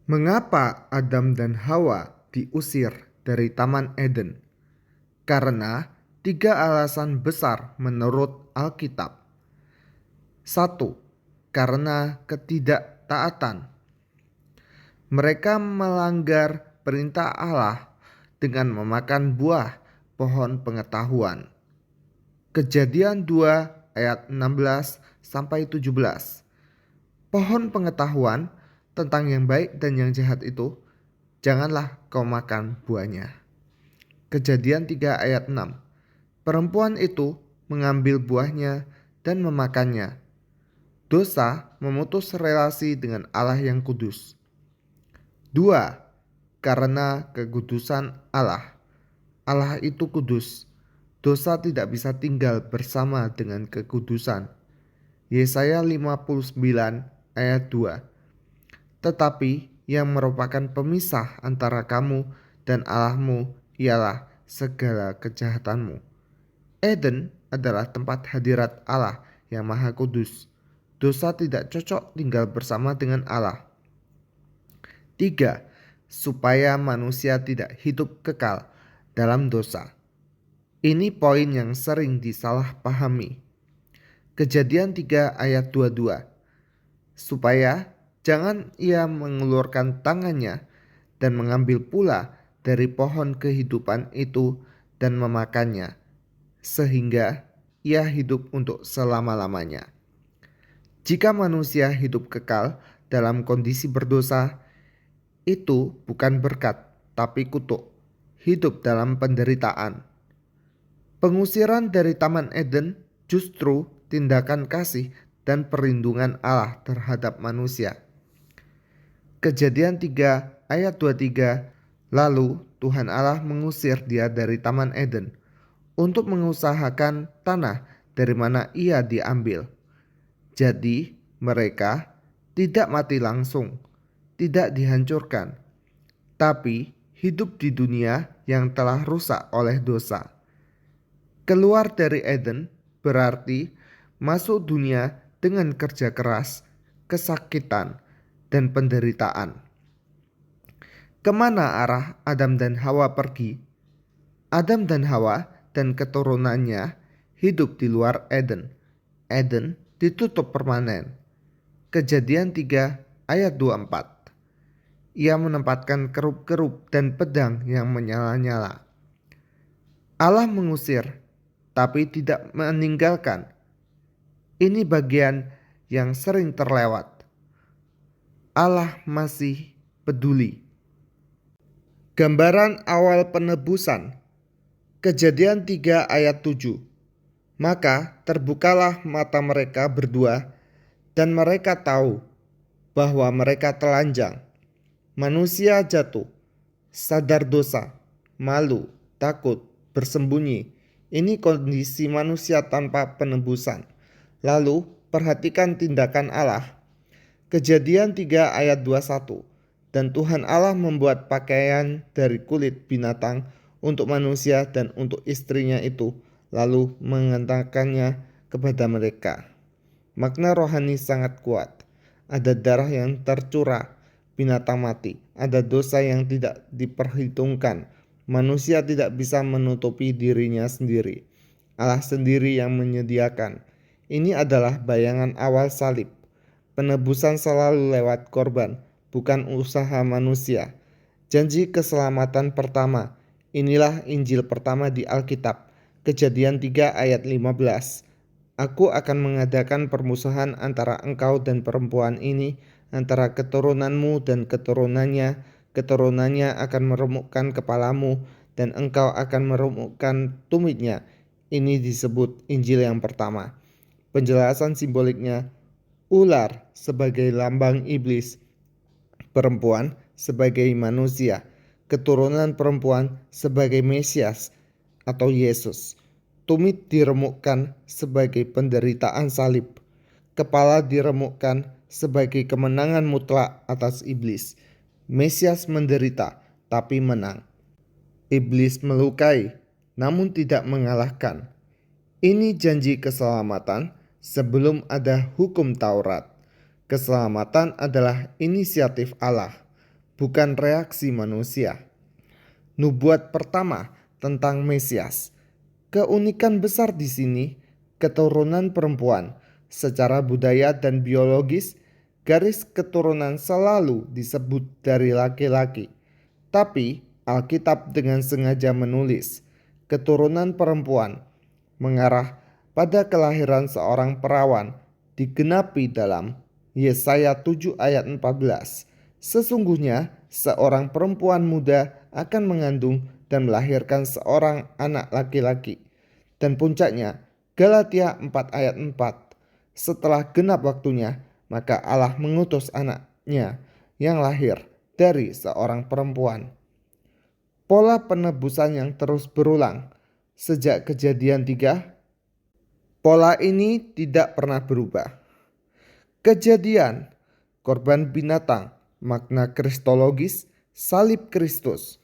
Mengapa Adam dan Hawa diusir dari Taman Eden? Karena 3 alasan besar menurut Alkitab. 1. Karena ketidaktaatan. Mereka melanggar perintah Allah dengan memakan buah pohon pengetahuan. Kejadian 2 ayat 16 sampai 17. Pohon pengetahuan tentang yang baik dan yang jahat itu, janganlah kau makan buahnya. Kejadian 3 ayat 6. Perempuan itu mengambil buahnya dan memakannya. Dosa memutus relasi dengan Allah yang kudus. 2. Karena kekudusan Allah. Allah itu kudus. Dosa tidak bisa tinggal bersama dengan kekudusan. Yesaya 59 ayat 2. Tetapi yang merupakan pemisah antara kamu dan Allahmu ialah segala kejahatanmu. Eden adalah tempat hadirat Allah yang Maha Kudus. Dosa tidak cocok tinggal bersama dengan Allah. 3. Supaya manusia tidak hidup kekal dalam dosa. Ini poin yang sering disalahpahami. Kejadian 3 ayat 22. Supaya jangan ia mengulurkan tangannya dan mengambil pula dari pohon kehidupan itu dan memakannya, sehingga ia hidup untuk selama-lamanya. Jika manusia hidup kekal dalam kondisi berdosa, itu bukan berkat, tapi kutuk. Hidup dalam penderitaan. Pengusiran dari Taman Eden justru tindakan kasih dan perlindungan Allah terhadap manusia. Kejadian 3 ayat 23. Lalu Tuhan Allah mengusir dia dari Taman Eden untuk mengusahakan tanah dari mana ia diambil. Jadi mereka tidak mati langsung, tidak dihancurkan, tapi hidup di dunia yang telah rusak oleh dosa. Keluar dari Eden berarti masuk dunia dengan kerja keras, kesakitan, dan penderitaan. Kemana arah Adam dan Hawa pergi? Adam dan Hawa dan keturunannya hidup di luar Eden. Eden ditutup permanen. Kejadian 3 ayat 24. Ia menempatkan kerup-kerup dan pedang yang menyala-nyala. Allah mengusir, tapi tidak meninggalkan. Ini bagian yang sering terlewat. Allah masih peduli. Gambaran awal penebusan. Kejadian 3 ayat 7. Maka terbukalah mata mereka berdua, dan mereka tahu bahwa mereka telanjang. Manusia jatuh, sadar dosa, malu, takut, bersembunyi. Ini kondisi manusia tanpa penebusan. Lalu perhatikan tindakan Allah. Kejadian 3 ayat 21. Dan Tuhan Allah membuat pakaian dari kulit binatang untuk manusia dan untuk istrinya itu, lalu mengantarkannya kepada mereka. Makna rohani sangat kuat. Ada darah yang tercurah, binatang mati, ada dosa yang tidak diperhitungkan. Manusia tidak bisa menutupi dirinya sendiri. Allah sendiri yang menyediakan. Ini adalah bayangan awal salib. Penebusan selalu lewat korban, bukan usaha manusia. Janji keselamatan pertama. Inilah Injil pertama di Alkitab. Kejadian 3 ayat 15. Aku akan mengadakan permusuhan antara engkau dan perempuan ini, antara keturunanmu dan keturunannya. Keturunannya akan meremukkan kepalamu, dan engkau akan meremukkan tumitnya. Ini disebut Injil yang pertama. Penjelasan simboliknya, ular sebagai lambang iblis, perempuan sebagai manusia, keturunan perempuan sebagai Mesias atau Yesus. Tumit diremukkan sebagai penderitaan salib. Kepala diremukkan sebagai kemenangan mutlak atas iblis. Mesias menderita tapi menang. Iblis melukai namun tidak mengalahkan. Ini janji keselamatan sebelum ada hukum Taurat. Keselamatan adalah inisiatif Allah. bukan reaksi manusia. Nubuat pertama tentang Mesias. Keunikan besar di sini, keturunan perempuan. Secara budaya dan biologis, garis keturunan selalu disebut dari laki-laki. Tapi Alkitab dengan sengaja menulis keturunan perempuan mengarah pada kelahiran seorang perawan digenapi dalam Yesaya 7 ayat 14. Sesungguhnya seorang perempuan muda akan mengandung dan melahirkan seorang anak laki-laki. Dan puncaknya Galatia 4 ayat 4. Setelah genap waktunya, maka Allah mengutus anaknya yang lahir dari seorang perempuan. Pola penebusan yang terus berulang sejak Kejadian 3. Pola ini tidak pernah berubah. Kejadian, korban binatang, makna kristologis, salib Kristus.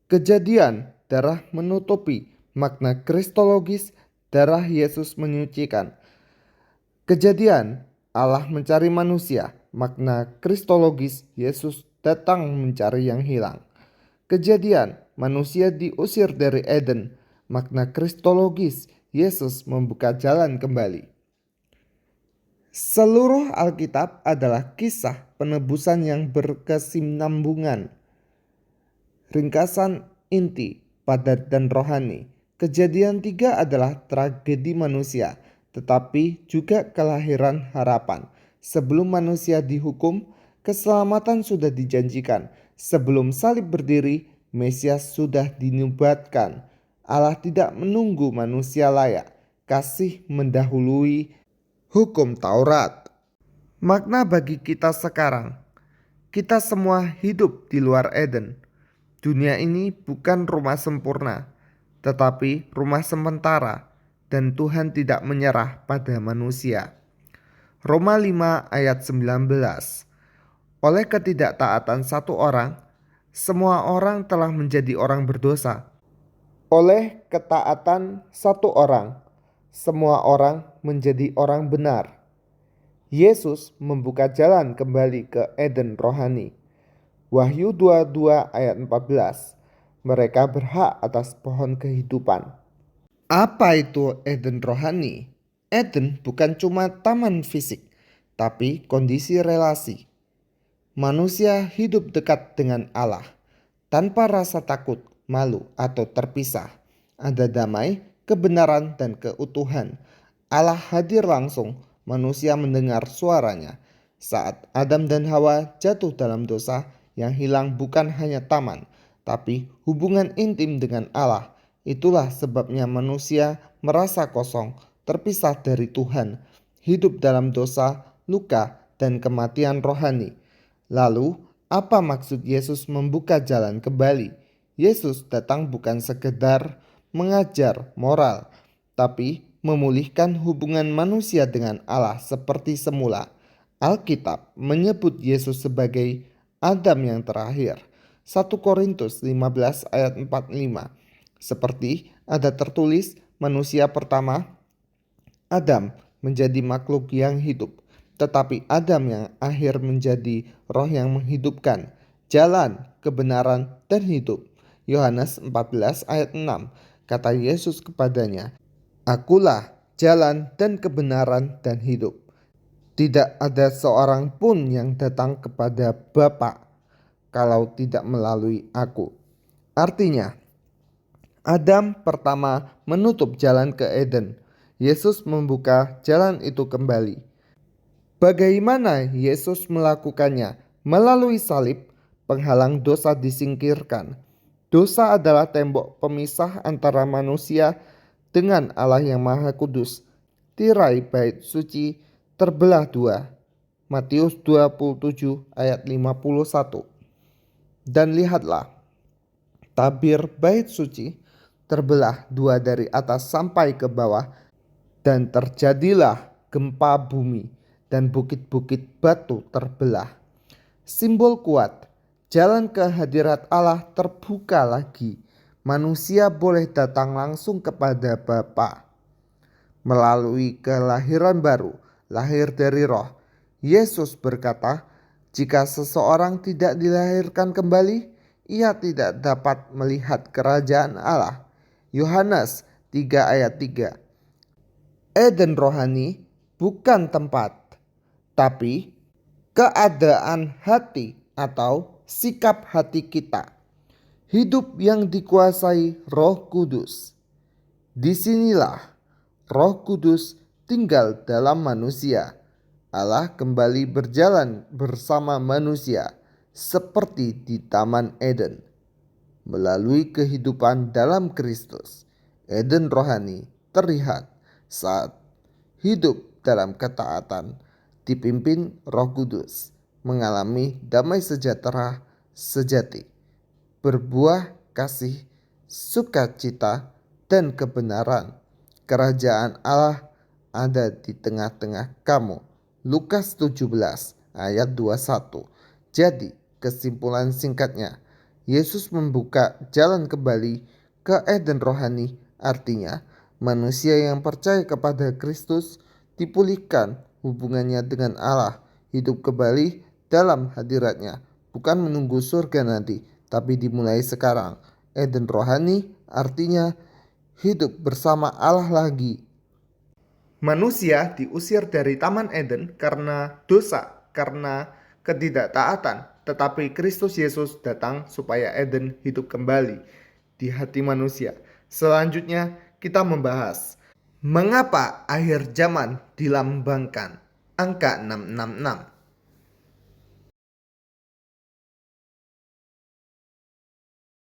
Kejadian, darah menutupi, makna kristologis, darah Yesus menyucikan. Kejadian, Allah mencari manusia, makna kristologis, Yesus datang mencari yang hilang. Kejadian, manusia diusir dari Eden, makna kristologis, Yesus membuka jalan kembali. Seluruh Alkitab adalah kisah penebusan yang berkesinambungan. Ringkasan inti, padat dan rohani. Kejadian 3 adalah tragedi manusia, tetapi juga kelahiran harapan. Sebelum manusia dihukum, keselamatan sudah dijanjikan. Sebelum salib berdiri, Mesias sudah dinubuatkan. Allah tidak menunggu manusia layak. Kasih mendahului hukum Taurat. Makna bagi kita sekarang. Kita semua hidup di luar Eden. Dunia ini bukan rumah sempurna, tetapi rumah sementara, dan Tuhan tidak menyerah pada manusia. Roma 5 ayat 19. Oleh ketidaktaatan satu orang, semua orang telah menjadi orang berdosa. Oleh ketaatan satu orang, semua orang menjadi orang benar. Yesus membuka jalan kembali ke Eden rohani. Wahyu 22 ayat 14. Mereka berhak atas pohon kehidupan. Apa itu Eden rohani? Eden bukan cuma taman fisik, tapi kondisi relasi. Manusia hidup dekat dengan Allah, tanpa rasa takut, malu, atau terpisah. Ada damai, kebenaran, dan keutuhan. Allah hadir langsung, manusia mendengar suaranya. Saat Adam dan Hawa jatuh dalam dosa, yang hilang bukan hanya taman, tapi hubungan intim dengan Allah. Itulah sebabnya manusia merasa kosong, terpisah dari Tuhan, hidup dalam dosa, luka, dan kematian rohani. Lalu, apa maksud Yesus membuka jalan kembali? Yesus datang bukan sekedar mengajar moral, tapi memulihkan hubungan manusia dengan Allah seperti semula. Alkitab menyebut Yesus sebagai Adam yang terakhir. 1 Korintus 15 ayat 45. Seperti ada tertulis, manusia pertama, Adam, menjadi makhluk yang hidup. Tetapi Adam yang akhir menjadi roh yang menghidupkan, jalan, kebenaran, dan hidup. Yohanes 14 ayat 6. Kata Yesus kepadanya, Akulah jalan dan kebenaran dan hidup. Tidak ada seorang pun yang datang kepada Bapa kalau tidak melalui aku. Artinya, Adam pertama menutup jalan ke Eden. Yesus membuka jalan itu kembali. Bagaimana Yesus melakukannya? Melalui salib, penghalang dosa disingkirkan. Dosa adalah tembok pemisah antara manusia dengan Allah yang Maha Kudus. Tirai bait suci terbelah dua. Matius 27 ayat 51. Dan lihatlah, tabir bait suci terbelah dua dari atas sampai ke bawah, dan terjadilah gempa bumi, dan bukit-bukit batu terbelah. Simbol kuat, jalan ke hadirat Allah terbuka lagi. Manusia boleh datang langsung kepada Bapa melalui kelahiran baru, lahir dari roh. Yesus berkata, Jika seseorang tidak dilahirkan kembali, ia tidak dapat melihat kerajaan Allah. Yohanes 3 ayat 3. Eden rohani bukan tempat, tapi keadaan hati atau sikap hati kita. Hidup yang dikuasai Roh Kudus. Disinilah Roh Kudus tinggal dalam manusia. Allah kembali berjalan bersama manusia seperti di Taman Eden. Melalui kehidupan dalam Kristus, Eden rohani terlihat saat hidup dalam ketaatan dipimpin Roh Kudus, mengalami damai sejahtera sejati, berbuah kasih, sukacita, dan kebenaran. Kerajaan Allah ada di tengah-tengah kamu. Lukas 17 ayat 21. Jadi kesimpulan singkatnya, Yesus membuka jalan kembali ke Eden rohani, artinya manusia yang percaya kepada Kristus dipulihkan hubungannya dengan Allah, hidup kembali dalam hadiratnya, bukan menunggu surga nanti, tapi dimulai sekarang. Eden rohani artinya hidup bersama Allah lagi. Manusia diusir dari Taman Eden karena dosa, karena ketidaktaatan. Tetapi Kristus Yesus datang supaya Eden hidup kembali di hati manusia. Selanjutnya kita membahas mengapa akhir zaman dilambangkan angka 666.